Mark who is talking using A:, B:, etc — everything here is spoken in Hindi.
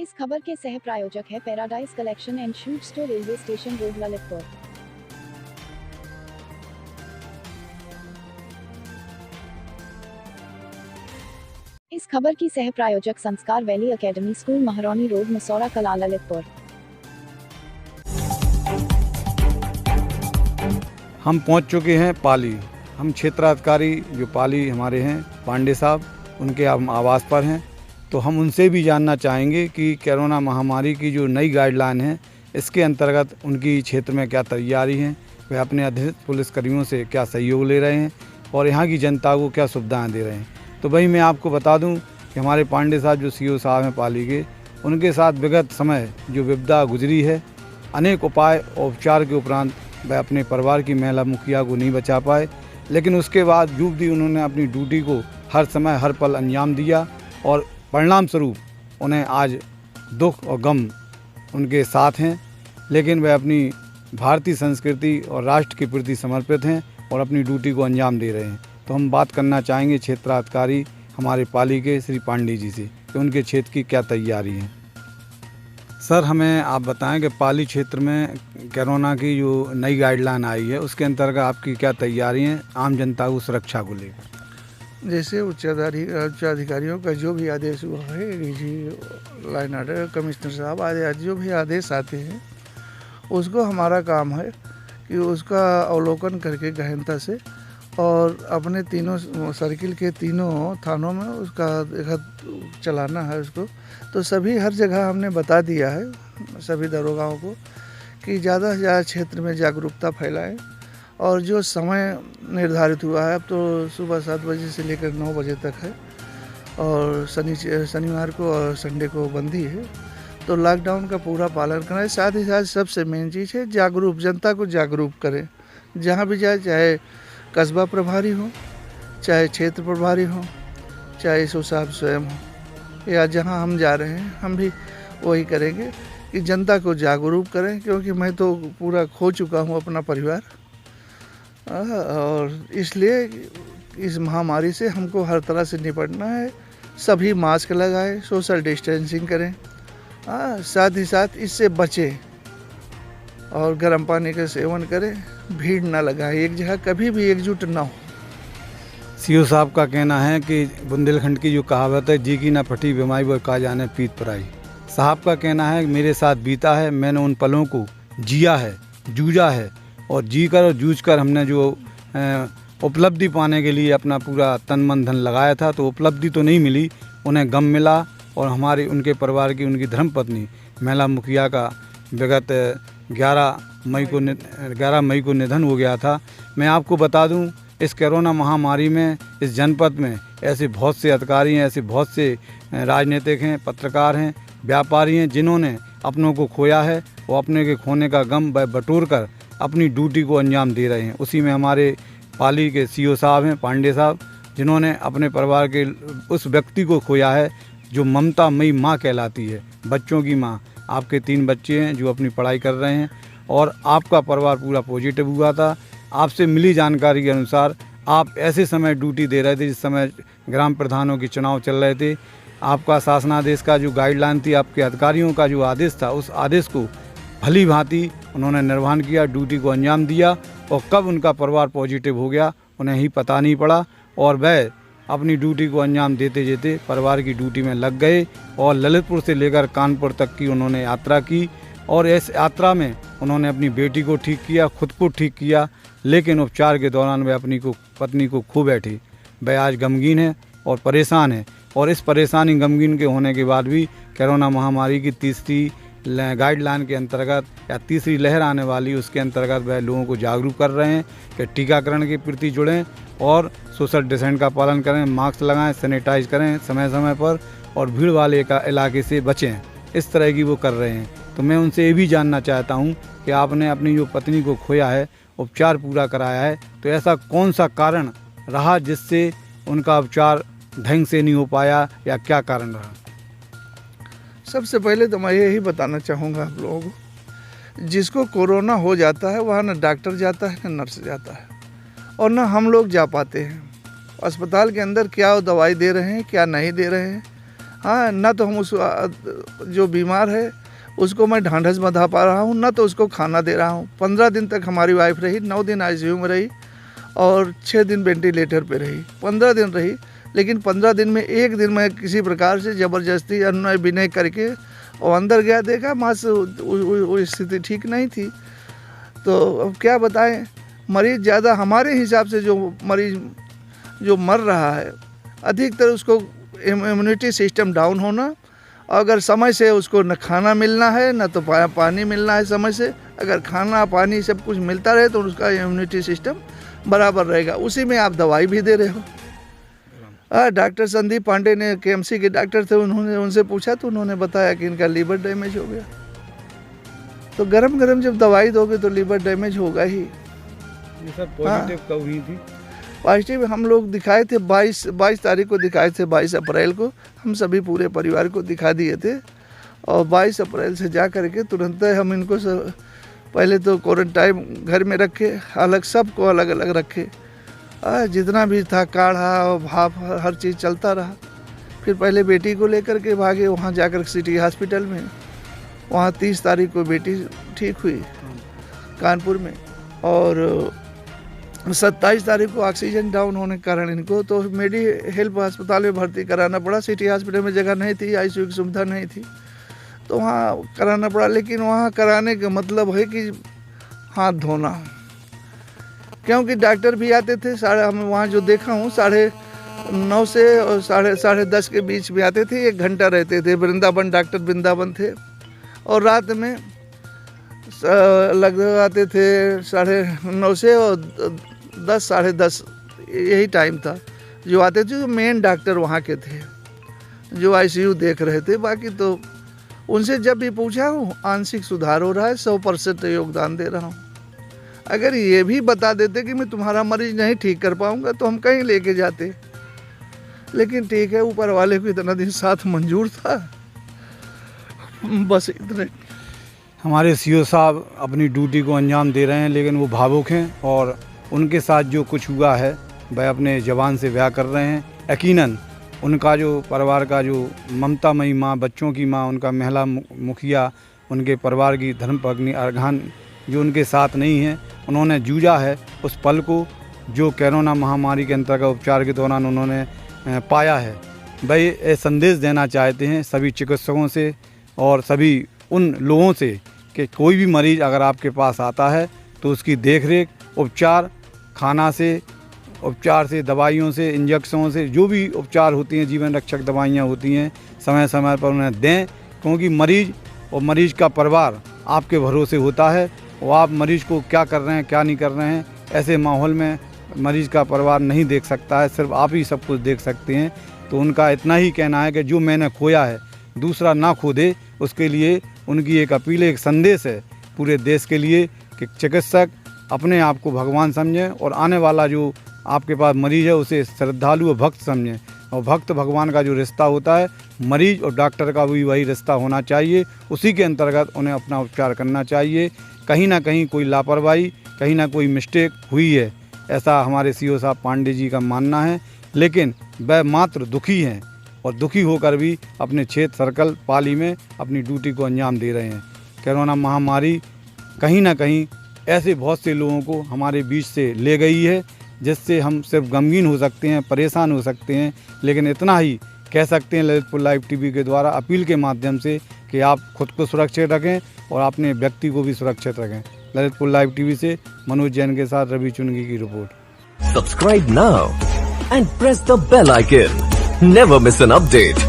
A: इस खबर के सह प्रायोजक है paradise collection and suit store, railway station road, Lalitpur. इस खबर की सह प्रायोजक Sanskar valley academy school, Mahrauni road, Masaura Kala, Lalitpur.
B: हम पहुंच चुके हैं पाली। हम क्षेत्राधिकारी जो पाली हमारे हैं पांडे साहब, उनके हम आवास पर हैं। तो हम उनसे भी जानना चाहेंगे कि कोरोना महामारी की जो नई गाइडलाइन है, इसके अंतर्गत उनकी क्षेत्र में क्या तैयारी है, वे अपने अधिकृत पुलिसकर्मियों से क्या सहयोग ले रहे हैं और यहाँ की जनता को क्या सुविधाएं दे रहे हैं। तो वही मैं आपको बता दूं कि हमारे पांडे साहब जो सीओ साहब हैं पाली के, उनके साथ विगत समय जो विपदा गुजरी है, अनेक उपाय और उपचार के उपरांत वह अपने परिवार की महिला मुखिया को नहीं बचा पाए, लेकिन उसके बाद भी उन्होंने अपनी ड्यूटी को हर समय हर पल अंजाम दिया और परिणाम स्वरूप उन्हें आज दुख और गम उनके साथ हैं। लेकिन वह अपनी भारतीय संस्कृति और राष्ट्र के प्रति समर्पित हैं और अपनी ड्यूटी को अंजाम दे रहे हैं। तो हम बात करना चाहेंगे क्षेत्राधिकारी हमारे पाली के श्री पांडे जी से कि उनके क्षेत्र की क्या तैयारी है। सर, हमें आप बताएं कि पाली क्षेत्र में कोरोना की जो नई गाइडलाइन आई है, उसके अंतर्गत आपकी क्या तैयारी है आम जनता को सुरक्षा को लेकर।
C: जैसे उच्चाधिकारियों का जो भी आदेश हुआ है, डीजी, लाइन ऑर्डर, कमिश्नर साहब आदि जो भी आदेश आते हैं, उसको हमारा काम है कि उसका अवलोकन करके गहनता से और अपने तीनों सर्किल के तीनों थानों में उसका चलाना है उसको। तो सभी हर जगह हमने बता दिया है सभी दरोगाओं को कि ज़्यादा से ज़्यादा क्षेत्र में जागरूकता फैलाएं। और जो समय निर्धारित हुआ है, अब तो सुबह 7 बजे से लेकर 9 बजे तक है और शनिवार को और संडे को बंदी है। तो लॉकडाउन का पूरा पालन करें। साथ ही साथ सबसे मेन चीज़ है जनता को जागरूक करें। जहाँ भी जाए, चाहे कस्बा प्रभारी हो, चाहे क्षेत्र प्रभारी हो, चाहे सो साहब स्वयं हो, या जहाँ हम जा रहे हैं हम भी वही करेंगे कि जनता को जागरूक करें। क्योंकि मैं तो पूरा खो चुका हूँ अपना परिवार, और इसलिए इस महामारी से हमको हर तरह से निपटना है। सभी मास्क लगाएं, सोशल डिस्टेंसिंग करें, साथ ही साथ इससे बचें और गर्म पानी का सेवन करें, भीड़ ना लगाएं, एक जगह कभी भी एकजुट ना हो।
B: सीओ साहब का कहना है कि बुंदेलखंड की जो कहावत है, जी की ना फटी बीमारी वो का जाने पीत पर आई। साहब का कहना है मेरे साथ बीता है, मैंने उन पलों को जिया है, जूझा है और जी कर और जूझ कर हमने जो उपलब्धि पाने के लिए अपना पूरा तन मन धन लगाया था, तो उपलब्धि तो नहीं मिली, उन्हें गम मिला। और हमारे उनके परिवार की उनकी धर्मपत्नी महिला मुखिया का विगत 11 मई को निधन हो गया था। मैं आपको बता दूं, इस कोरोना महामारी में इस जनपद में ऐसे बहुत से अधिकारी हैं, ऐसे बहुत से राजनीतिक हैं, पत्रकार हैं, व्यापारी हैं, जिन्होंने अपनों को खोया है। वो अपने के खोने का गम बटोर कर अपनी ड्यूटी को अंजाम दे रहे हैं। उसी में हमारे पाली के सीओ साहब हैं पांडे साहब, जिन्होंने अपने परिवार के उस व्यक्ति को खोया है जो ममता मई माँ कहलाती है, बच्चों की माँ। आपके 3 बच्चे हैं जो अपनी पढ़ाई कर रहे हैं और आपका परिवार पूरा पॉजिटिव हुआ था। आपसे मिली जानकारी के अनुसार आप ऐसे समय ड्यूटी दे रहे थे जिस समय ग्राम प्रधानों के चुनाव चल रहे थे। आपका शासनादेश का जो गाइडलाइन थी, आपके अधिकारियों का जो आदेश था, उस आदेश को भली भांति उन्होंने निर्वहन किया, ड्यूटी को अंजाम दिया और कब उनका परिवार पॉजिटिव हो गया उन्हें ही पता नहीं पड़ा। और वह अपनी ड्यूटी को अंजाम देते देते परिवार की ड्यूटी में लग गए और ललितपुर से लेकर कानपुर तक की उन्होंने यात्रा की। और इस यात्रा में उन्होंने अपनी बेटी को ठीक किया, खुद को ठीक किया, लेकिन उपचार के दौरान वह अपनी पत्नी को खो बैठी। वह आज गमगीन है और परेशान है। और इस परेशानी गमगीन के होने के बाद भी कोरोना महामारी की तीसरी गाइडलाइन के अंतर्गत या तीसरी लहर आने वाली, उसके अंतर्गत वह लोगों को जागरूक कर रहे हैं कि टीकाकरण के प्रति जुड़ें और सोशल डिस्टेंस का पालन करें, मास्क लगाएं, सैनिटाइज करें समय समय पर और भीड़ वाले इलाके से बचें। इस तरह की वो कर रहे हैं। तो मैं उनसे ये भी जानना चाहता हूँ कि आपने अपनी जो पत्नी को खोया है, उपचार पूरा कराया है, तो ऐसा कौन सा कारण रहा जिससे उनका उपचार ढंग से नहीं हो पाया, या क्या कारण रहा?
C: सबसे पहले तो मैं यही बताना चाहूँगा आप लोगों को, जिसको कोरोना हो जाता है वहाँ न डॉक्टर जाता है न नर्स जाता है और न हम लोग जा पाते हैं। अस्पताल के अंदर क्या वो दवाई दे रहे हैं क्या नहीं दे रहे हैं, हाँ, ना तो हम उसको जो बीमार है उसको मैं ढांढस बंधा पा रहा हूँ, ना तो उसको खाना दे रहा हूँ। 15 दिन तक हमारी वाइफ रही, 9 दिन आईसीयू में रही और 6 दिन वेंटिलेटर पे रही। 15 दिन रही, लेकिन 15 दिन में एक दिन मैं किसी प्रकार से ज़बरदस्ती अनुनय विनय करके और अंदर गया, देखा माँ से स्थिति ठीक नहीं थी। तो अब क्या बताएं, मरीज़ ज़्यादा हमारे हिसाब से जो मरीज़ जो मर रहा है अधिकतर उसको इम्यूनिटी सिस्टम डाउन होना, अगर समय से उसको न खाना मिलना है न तो पानी मिलना है समय से। अगर खाना पानी सब कुछ मिलता रहे तो उसका इम्यूनिटी सिस्टम बराबर रहेगा। उसी में आप दवाई भी दे रहे हो। डॉक्टर संदीप पांडे ने केएमसी के डॉक्टर थे, उन्होंने उनसे पूछा तो उन्होंने बताया कि इनका लीवर डैमेज हो गया। तो गरम गरम जब दवाई दोगे तो लीवर डैमेज होगा ही।
B: ये सब पॉजिटिव कब हुई थी?
C: पॉजिटिव हम लोग दिखाए थे 22 तारीख को दिखाए थे। 22 अप्रैल को हम सभी पूरे परिवार को दिखा दिए थे और 22 अप्रैल से जा कर के तुरंत हम इनको पहले तो क्वारंटाइन घर में रखे, अलग सबको अलग अलग रखे। जितना भी था काढ़ा और भाप हर चीज़ चलता रहा। फिर पहले बेटी को लेकर के भागे वहाँ जाकर सिटी हॉस्पिटल में, वहाँ 30 तारीख को बेटी ठीक हुई कानपुर में और 27 तारीख को ऑक्सीजन डाउन होने के कारण इनको तो मेडी हेल्प अस्पताल में भर्ती कराना पड़ा। सिटी हॉस्पिटल में जगह नहीं थी, आईसीयू की सुविधा नहीं थी, तो वहाँ कराना पड़ा। लेकिन वहाँ कराने का मतलब है कि हाथ धोना, क्योंकि डॉक्टर भी आते थे हम वहाँ जो देखा हूँ 9:30 से और 10:30 के बीच में आते थे, 1 घंटा रहते थे। वृंदावन डॉक्टर वृंदावन थे और रात में लगभग आते थे 9:30 से और 10 साढ़े 10 यही टाइम था जो आते थे। जो मेन डॉक्टर वहाँ के थे जो आईसीयू देख रहे थे। बाकी तो उनसे जब भी पूछा हूँ आंशिक सुधार हो रहा है, 100% योगदान दे रहा हूँ। अगर ये भी बता देते कि मैं तुम्हारा मरीज नहीं ठीक कर पाऊँगा तो हम कहीं लेके जाते, लेकिन ठीक है, ऊपर वाले को इतना दिन साथ मंजूर था, बस इतने।
B: हमारे सीओ साहब अपनी ड्यूटी को अंजाम दे रहे हैं, लेकिन वो भावुक हैं और उनके साथ जो कुछ हुआ है वह अपने जवान से ब्याह कर रहे हैं। यकीनन उनका जो परिवार का जो ममतामयी माँ, बच्चों की माँ, उनका महिला मुखिया, उनके परिवार की धर्मपत्नी अर्घान जो उनके साथ नहीं है, उन्होंने जूझा है उस पल को जो कोरोना महामारी के अंतर्गत उपचार के दौरान उन्होंने पाया है। वह ये संदेश देना चाहते हैं सभी चिकित्सकों से और सभी उन लोगों से कि कोई भी मरीज़ अगर आपके पास आता है तो उसकी देखरेख, उपचार, खाना से, उपचार से, दवाइयों से, इंजेक्शनों से, जो भी उपचार होती हैं, जीवन रक्षक दवाइयाँ होती हैं, समय समय पर उन्हें दें, क्योंकि मरीज़ और मरीज़ का परिवार आपके भरोसे होता है और आप मरीज़ को क्या कर रहे हैं, क्या नहीं कर रहे हैं, ऐसे माहौल में मरीज़ का परिवार नहीं देख सकता है, सिर्फ आप ही सब कुछ देख सकते हैं। तो उनका इतना ही कहना है कि जो मैंने खोया है दूसरा ना खो दे। उसके लिए उनकी एक अपील, एक संदेश है पूरे देश के लिए कि चिकित्सक अपने आप को भगवान समझें और आने वाला जो आपके पास मरीज़ है उसे श्रद्धालु और भक्त समझें। और भक्त भगवान का जो रिश्ता होता है, मरीज़ और डॉक्टर का भी वही रिश्ता होना चाहिए। उसी के अंतर्गत उन्हें अपना उपचार करना चाहिए। कहीं ना कहीं कोई लापरवाही, कहीं ना कोई मिस्टेक हुई है, ऐसा हमारे सीओ साहब पांडे जी का मानना है। लेकिन वह मात्र दुखी हैं और दुखी होकर भी अपने क्षेत्र सर्कल पाली में अपनी ड्यूटी को अंजाम दे रहे हैं। कोरोना महामारी कहीं ना कहीं ऐसे बहुत से लोगों को हमारे बीच से ले गई है, जिससे हम सिर्फ गमगीन हो सकते हैं, परेशान हो सकते हैं। लेकिन इतना ही कह सकते हैं ललितपुर लाइव टीवी के द्वारा अपील के माध्यम से कि आप खुद को सुरक्षित रखें और अपने व्यक्ति को भी सुरक्षित रखें। ललितपुर लाइव टीवी से मनोज जैन के साथ रवि चुनगी की report.
D: Subscribe now and press the bell icon. Never miss an update.